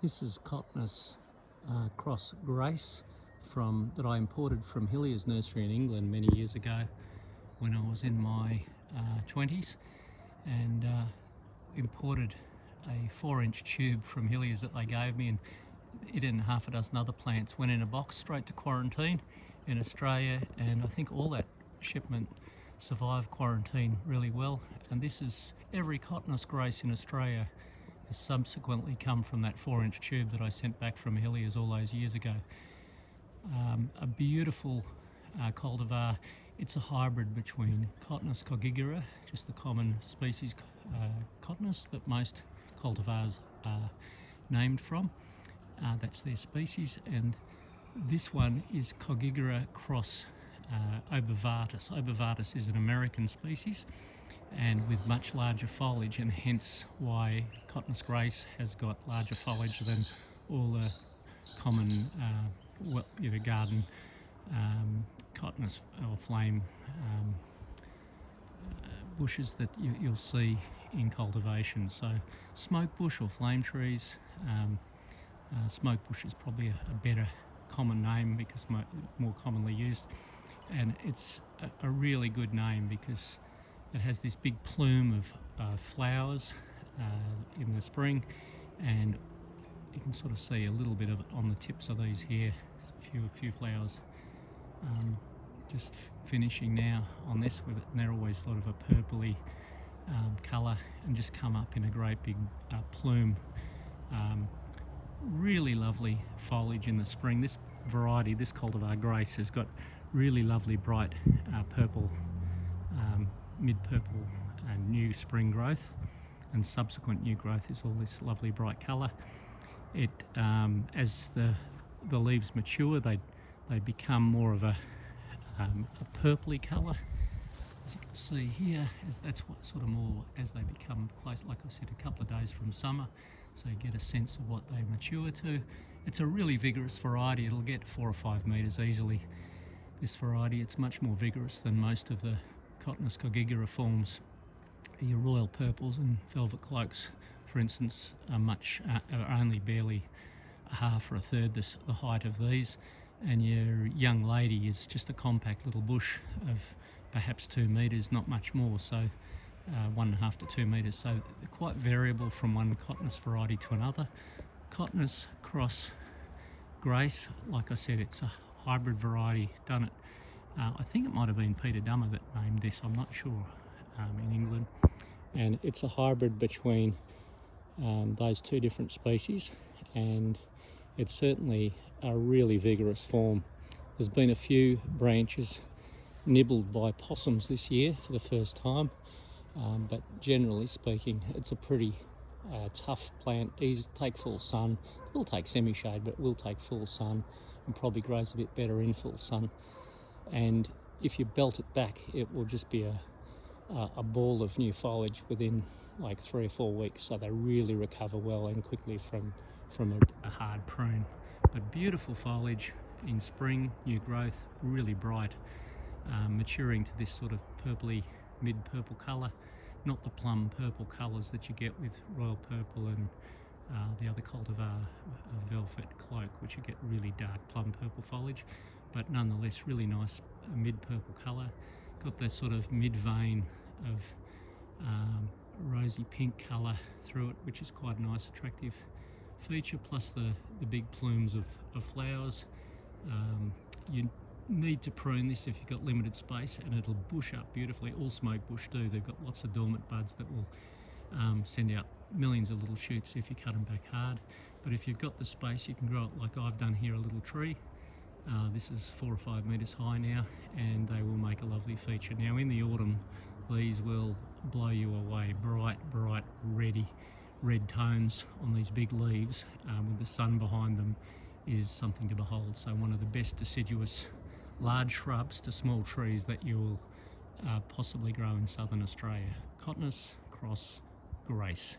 This is Cotinus Grace that I imported from Hillier's nursery in England many years ago when I was in my 20s, and imported a 4-inch tube from Hillier's that they gave me, and it and half a dozen other plants went in a box straight to quarantine in Australia, and I think all that shipment survived quarantine really well. And this is every Cotinus Grace in Australia has subsequently come from that 4-inch tube that I sent back from Hillier's all those years ago. A beautiful cultivar. It's a hybrid between Cotinus coggygria, just the common species Cotinus that most cultivars are named from. That's their species, and this one is coggygria cross obovatus. Obovatus is an American species and with much larger foliage, and hence why Cotinus Grace has got larger foliage than all the common garden Cotinus or flame bushes that you'll see in cultivation. So smokebush or flame trees. Smokebush is probably a better common name because more commonly used, and it's a really good name because it has this big plume of flowers in the spring, and you can sort of see a little bit of it on the tips of these here. A few flowers. Just finishing now on this with it, and they're always sort of a purpley colour and just come up in a great big plume. Really lovely foliage in the spring. This variety, this cultivar Grace, has got really lovely bright purple, mid-purple new spring growth, and subsequent new growth is all this lovely bright colour. It as the leaves mature, they become more of a purpley colour, as you can see here. That's what sort of more as they become close, like I said, a couple of days from summer, so you get a sense of what they mature to. It's a really vigorous variety. It'll get 4 or 5 metres easily. This variety, it's much more vigorous than most of the Cotinus coggygria forms. Your royal purples and velvet cloaks, for instance, are only barely a half or a third the height of these, and your young lady is just a compact little bush of perhaps 2 metres, not much more, so 1.5 to 2 metres, so they're quite variable from one Cotinus variety to another. Cotinus cross Grace, like I said, it's a hybrid variety done at, I think it might have been Peter Dummer that named this, I'm not sure, in England, and it's a hybrid between those two different species, and it's certainly a really vigorous form. There's been a few branches nibbled by possums this year for the first time, but generally speaking it's a pretty tough plant. Take full sun. It will take semi-shade, but it will take full sun, and probably grows a bit better in full sun, and if you belt it back it will just be a ball of new foliage within like 3 or 4 weeks, so they really recover well and quickly from a hard prune. But beautiful foliage in spring, new growth, really bright, maturing to this sort of purpley, mid-purple colour, not the plum purple colours that you get with royal purple and the other cultivar velvet cloak, which you get really dark plum purple foliage, but nonetheless really nice mid-purple colour. Got this sort of mid-vein of rosy pink colour through it, which is quite a nice attractive feature, plus the big plumes of flowers. You need to prune this if you've got limited space, and it'll bush up beautifully. All smokebush do. They've got lots of dormant buds that will send out millions of little shoots if you cut them back hard. But if you've got the space, you can grow it like I've done here, a little tree. This is 4 or 5 metres high now, and they will make a lovely feature. Now in the autumn, these will blow you away. Bright red tones on these big leaves with the sun behind them is something to behold. So one of the best deciduous large shrubs to small trees that you will possibly grow in southern Australia. Cotinus cross Grace.